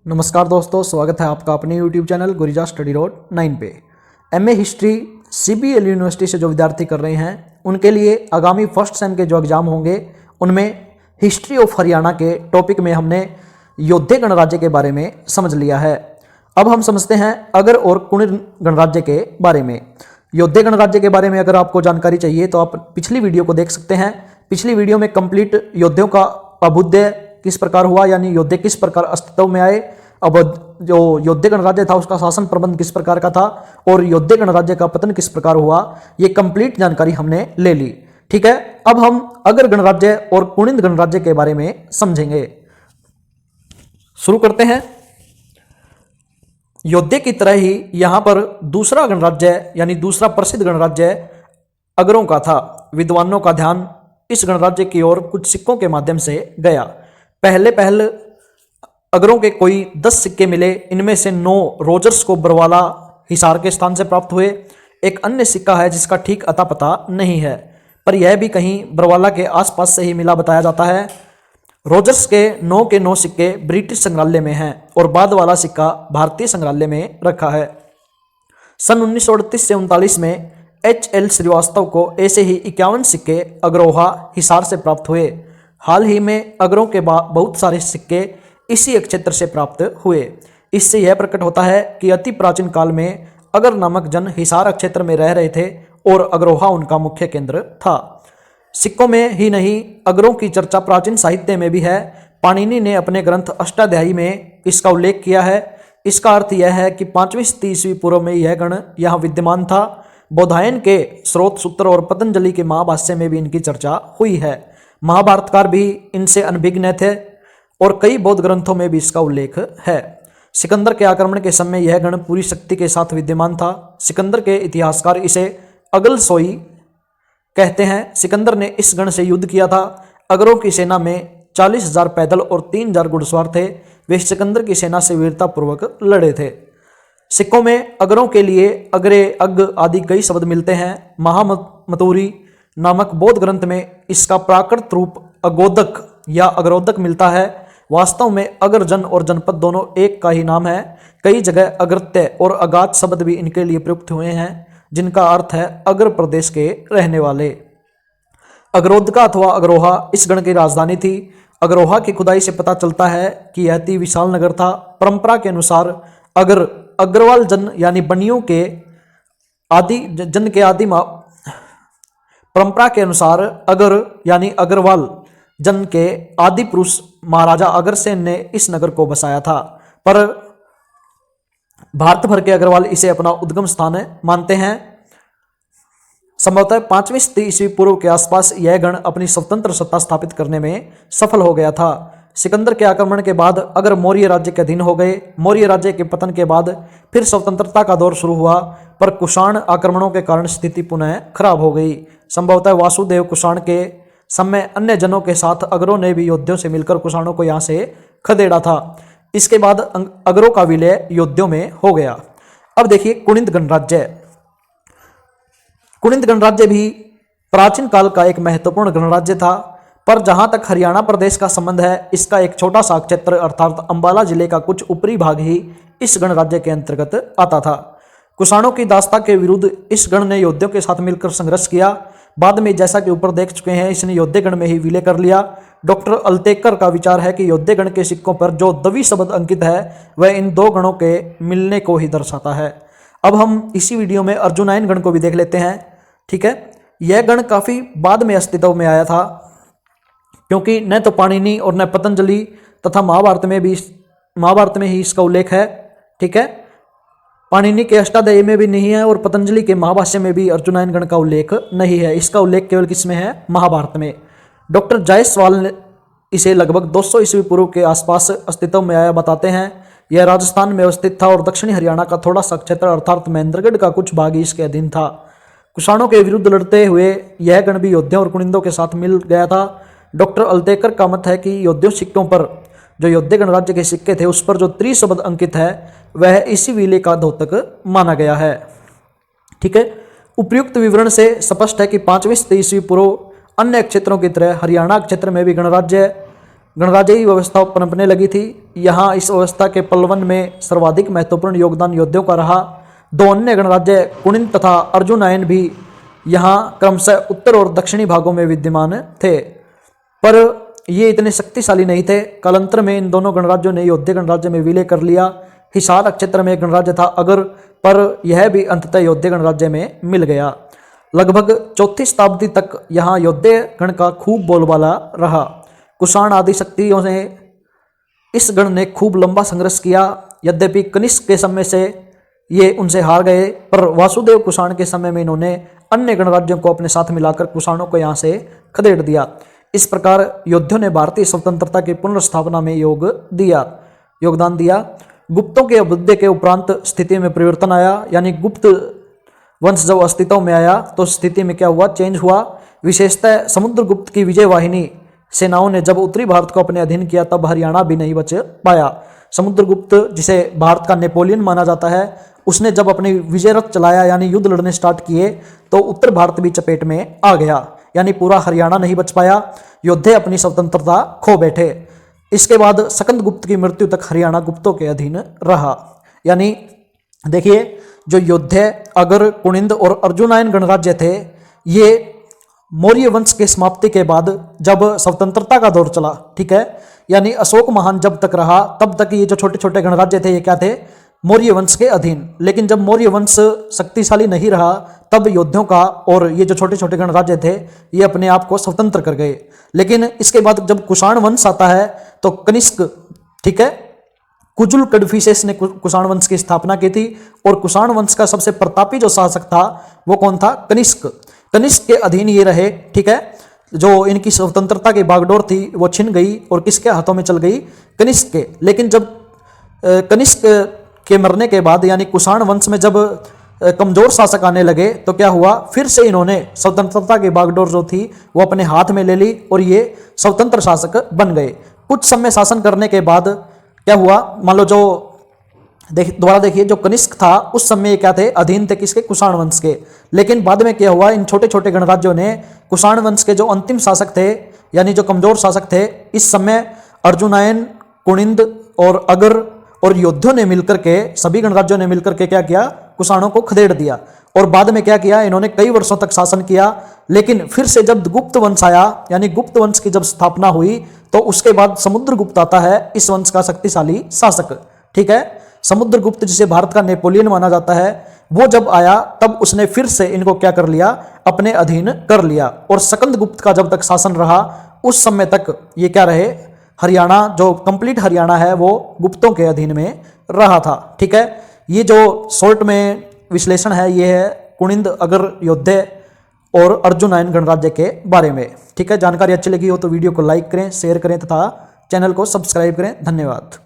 नमस्कार दोस्तों, स्वागत है आपका अपने YouTube चैनल गुरिजा स्टडी रोड 9 पे। एमए हिस्ट्री CBL यूनिवर्सिटी से जो विद्यार्थी कर रहे हैं उनके लिए आगामी फर्स्ट सेम के जो एग्ज़ाम होंगे उनमें हिस्ट्री ऑफ हरियाणा के टॉपिक में हमने योद्धे गणराज्य के बारे में समझ लिया है। अब हम समझते हैं अगर और कुणिद गणराज्य के बारे में। योद्धे गणराज्य के बारे में अगर आपको जानकारी चाहिए तो आप पिछली वीडियो को देख सकते हैं। पिछली वीडियो में कंप्लीट योद्धियों का अभ्युदय किस प्रकार हुआ, यानी योद्धे किस प्रकार अस्तित्व में आए, अब जो योद्धे गणराज्य था उसका शासन प्रबंध किस प्रकार का था और योद्धे गणराज्य का पतन किस प्रकार हुआ, ये कंप्लीट जानकारी हमने ले ली। ठीक है, अब हम अगर गणराज्य और कुणिद गणराज्य के बारे में समझेंगे। शुरू करते हैं। योद्धे की तरह ही यहां पर दूसरा गणराज्य यानी दूसरा प्रसिद्ध गणराज्य अगरों का था। विद्वानों का ध्यान इस गणराज्य की ओर कुछ सिक्कों के माध्यम से गया। पहले अगरों के कोई 10 सिक्के मिले। इनमें से 9 रोजर्स को बरवाला हिसार के स्थान से प्राप्त हुए। एक अन्य सिक्का है जिसका ठीक अता पता नहीं है, पर यह भी कहीं बरवाला के आसपास से ही मिला बताया जाता है। रोजर्स के 9 सिक्के ब्रिटिश संग्रहालय में हैं और बाद वाला सिक्का भारतीय संग्रहालय में रखा है। सन 1938 से 39 में HL श्रीवास्तव को ऐसे ही 51 सिक्के अग्रोहा हिसार से प्राप्त हुए। हाल ही में अगरों के बहुत सारे सिक्के इसी क्षेत्र से प्राप्त हुए। इससे यह प्रकट होता है कि अति प्राचीन काल में अगर नामक जन हिसार क्षेत्र में रह रहे थे और अग्रोहा उनका मुख्य केंद्र था। सिक्कों में ही नहीं, अगरों की चर्चा प्राचीन साहित्य में भी है। पाणिनि ने अपने ग्रंथ अष्टाध्यायी में इसका उल्लेख किया है। इसका अर्थ यह है कि 5वीं शताब्दी ईस्वी पूर्व में यह गण यहाँ विद्यमान था। बौधायन के स्रोत सूत्र और पतंजलि के महाभाष्य में भी इनकी चर्चा हुई है। महाभारतकार भी इनसे अनभिज्ञ थे और कई बौद्ध ग्रंथों में भी इसका उल्लेख है। सिकंदर के आक्रमण के समय यह गण पूरी शक्ति के साथ विद्यमान था। सिकंदर के इतिहासकार इसे अगल सोई कहते हैं। सिकंदर ने इस गण से युद्ध किया था। अगरों की सेना में 40,000 पैदल और 3,000 घुड़सवार थे। वे सिकंदर की सेना से वीरतापूर्वक लड़े थे। सिक्कों में अगरों के लिए अग्रे, अग आदि कई शब्द मिलते हैं। महामतूरी नामक बौद्ध ग्रंथ में इसका प्राकृत रूप अगोदक या अग्रोदक मिलता है। वास्तव में अग्रजन और जनपद दोनों एक का ही नाम है। कई जगह अग्रत्य और अगाध शब्द भी इनके लिए प्रयुक्त हुए हैं, जिनका अर्थ है अग्र प्रदेश के रहने वाले। अग्रोदका अथवा अग्रोहा इस गण की राजधानी थी। अग्रोहा की खुदाई से पता चलता है कि यह अति विशाल नगर था। परंपरा के अनुसार अग्रवाल जन यानी बनियों के आदि जन के आदि परंपरा के अनुसार अगर यानी अग्रवाल जन के आदि पुरुष महाराजा अग्रसेन ने इस नगर को बसाया था, पर भारत भर के अग्रवाल इसे अपना उद्गम स्थान मानते हैं। संभवतः 5वीं शताब्दी ईस्वी पूर्व के आसपास यह गण अपनी स्वतंत्र सत्ता स्थापित करने में सफल हो गया था। सिकंदर के आक्रमण के बाद अगर मौर्य राज्य के अधीन हो गए। मौर्य राज्य के पतन के बाद फिर स्वतंत्रता का दौर शुरू हुआ, पर कुषाण आक्रमणों के कारण स्थिति पुनः खराब हो गई। संभवतः वासुदेव कुषाण के समय अन्य जनों के साथ अगरों ने भी योद्धियों से मिलकर कुषाणों को यहाँ से खदेड़ा था। इसके बाद अगरों का विलय योद्धियों में हो गया। अब देखिए कुणिद गणराज्य। कुणिद गणराज्य भी प्राचीन काल का एक महत्वपूर्ण गणराज्य था, पर जहां तक हरियाणा प्रदेश का संबंध है, इसका एक छोटा सा क्षेत्र अर्थात अंबाला जिले का कुछ ऊपरी भाग ही इस गणराज्य के अंतर्गत आता था। कुषाणों की दास्ता के विरुद्ध इस गण ने योद्धियों के साथ मिलकर संघर्ष किया। बाद में जैसा कि ऊपर देख चुके हैं, इसने योद्धे गण में ही विलय कर लिया। डॉक्टर अल्तेकर का विचार है कि योद्धे गण के सिक्कों पर जो दवी शब्द अंकित है वह इन दो गणों के मिलने को ही दर्शाता है। अब हम इसी वीडियो में अर्जुनायन गण को भी देख लेते हैं। ठीक है, यह गण काफी बाद में अस्तित्व में आया था, क्योंकि न तो पाणिनि और न पतंजलि तथा महाभारत में ही इसका उल्लेख है। ठीक है, पाणिनि के अष्टाध्यायी में भी नहीं है और पतंजलि के महाभाष्य में भी अर्जुनायन गण का उल्लेख नहीं है। इसका उल्लेख केवल किसमें है? महाभारत में। डॉक्टर जायसवाल ने इसे लगभग 200 ईस्वी पूर्व के आसपास अस्तित्व में आया बताते हैं। यह राजस्थान में अवस्थित था और दक्षिणी हरियाणा का थोड़ा सा क्षेत्र अर्थात महेंद्रगढ़ का कुछ भाग इसके अधीन था। कुषाणों के विरुद्ध लड़ते हुए यह गण भी योद्धियों और कुणिदों के साथ मिल गया था। डॉक्टर अल्तेकर का मत है कि योद्धियों सिक्कों पर जो योद्धे गणराज्य के सिक्के थे उस पर जो त्रिशब्द अंकित है वह इसी विलय का द्योतक माना गया है। ठीक है, उपयुक्त विवरण से स्पष्ट है कि 5वीं शताब्दी ईस्वी पूर्व अन्य क्षेत्रों की तरह हरियाणा क्षेत्र में भी गणराज्य गणराज्यीय व्यवस्था पनपने लगी थी। यहाँ इस व्यवस्था के पल्लवन में सर्वाधिक महत्वपूर्ण योगदान योद्धों का रहा। दो अन्य गणराज्य कुणिद तथा अर्जुनायन भी यहाँ क्रमशः उत्तर और दक्षिणी भागों में विद्यमान थे, पर ये इतने शक्तिशाली नहीं थे। कालांतर में इन दोनों गणराज्यों ने यौध्य गणराज्य में विलय कर लिया। हिसार क्षेत्र में एक गणराज्य था अगर, पर यह भी अंततः यौध्य गणराज्य में मिल गया। लगभग 4वीं शताब्दी तक यहाँ यौध्य गण का खूब बोलबाला रहा। कुषाण आदि शक्तियों ने इस गण ने खूब लंबा संघर्ष किया। यद्यपि कनिष्क के समय से ये उनसे हार गए, पर वासुदेव कुषाण के समय में इन्होंने अन्य गणराज्यों को अपने साथ मिलाकर कुषाणों को यहाँ से खदेड़ दिया। इस प्रकार यौध्यों ने भारतीय स्वतंत्रता की पुनर्स्थापना में योगदान दिया। गुप्तों के अभ्युदय के उपरांत स्थिति में परिवर्तन आया, यानी गुप्त वंश जब अस्तित्व में आया तो स्थिति में क्या हुआ, चेंज हुआ। विशेषतः समुद्रगुप्त की विजय वाहिनी सेनाओं ने जब उत्तरी भारत को अपने अधीन किया तब हरियाणा भी नहीं बच पाया। समुद्रगुप्त, जिसे भारत का नेपोलियन माना जाता है, उसने जब अपनी विजय रथ चलाया यानी युद्ध लड़ने स्टार्ट किए तो उत्तर भारत भी चपेट में आ गया, यानी पूरा हरियाणा नहीं बच पाया। योद्धे अपनी स्वतंत्रता खो बैठे। इसके बाद सकंदगुप्त की मृत्यु तक हरियाणा गुप्तों के अधीन रहा। यानी देखिए, जो योद्धे, अगर, कुणिद और अर्जुनायन गणराज्य थे, ये मौर्य वंश के समाप्ति के बाद जब स्वतंत्रता का दौर चला, ठीक है, यानी अशोक महान जब तक रहा तब तक ये जो छोटे छोटे गणराज्य थे ये क्या थे, मौर्य वंश के अधीन। लेकिन जब मौर्य वंश शक्तिशाली नहीं रहा तब योद्धियों का और ये जो छोटे छोटे गणराज्य थे ये अपने आप को स्वतंत्र कर गए। लेकिन इसके बाद जब कुषाण वंश आता है तो कनिष्क, ठीक है, कुजुल कडफिसेस ने कुषाण वंश की स्थापना की थी और कुषाण वंश का सबसे प्रतापी जो शासक था वो कौन था, कनिष्क। कनिष्क के अधीन ये रहे, ठीक है। जो इनकी स्वतंत्रता की बागडोर थी वो छिन गई और किसके हाथों में चल गई, कनिष्क के। लेकिन जब कनिष्क के मरने के बाद यानी कुषाण वंश में जब कमजोर शासक आने लगे तो क्या हुआ, फिर से इन्होंने स्वतंत्रता की बागडोर जो थी वो अपने हाथ में ले ली और ये स्वतंत्र शासक बन गए। कुछ समय शासन करने के बाद क्या हुआ, मान लो जो दोबारा देखिए, जो कनिष्क था उस समय क्या थे, अधीन थे किसके, कुषाण वंश के। लेकिन बाद में क्या हुआ, इन छोटे छोटे गणराज्यों ने कुषाण वंश के जो अंतिम शासक थे यानी जो कमजोर शासक थे, इस समय अर्जुनायन, कुणिद और अगर और योद्धियों ने मिलकर के, सभी गणराज्यों ने मिलकर के क्या किया, कुषाणों को खदेड़ दिया। और बाद में क्या किया, इन्होंने कई वर्षों तक शासन किया। लेकिन फिर से जब गुप्त वंश आया यानी गुप्त वंश की जब स्थापना हुई तो उसके बाद समुद्रगुप्त आता है, इस वंश का शक्तिशाली शासक, ठीक है। समुद्रगुप्त जिसे भारत का नेपोलियन माना जाता है, वो जब आया तब उसने फिर से इनको क्या कर लिया, अपने अधीन कर लिया। और सकंदगुप्त का जब तक शासन रहा उस समय तक ये क्या रहे, हरियाणा, जो कंप्लीट हरियाणा है वो गुप्तों के अधीन में रहा था, ठीक है। ये जो शॉर्ट में विश्लेषण है ये है कुणिद, अगर, योद्धे और अर्जुनायन गणराज्य के बारे में, ठीक है। जानकारी अच्छी लगी हो तो वीडियो को लाइक करें, शेयर करें तथा चैनल को सब्सक्राइब करें। धन्यवाद।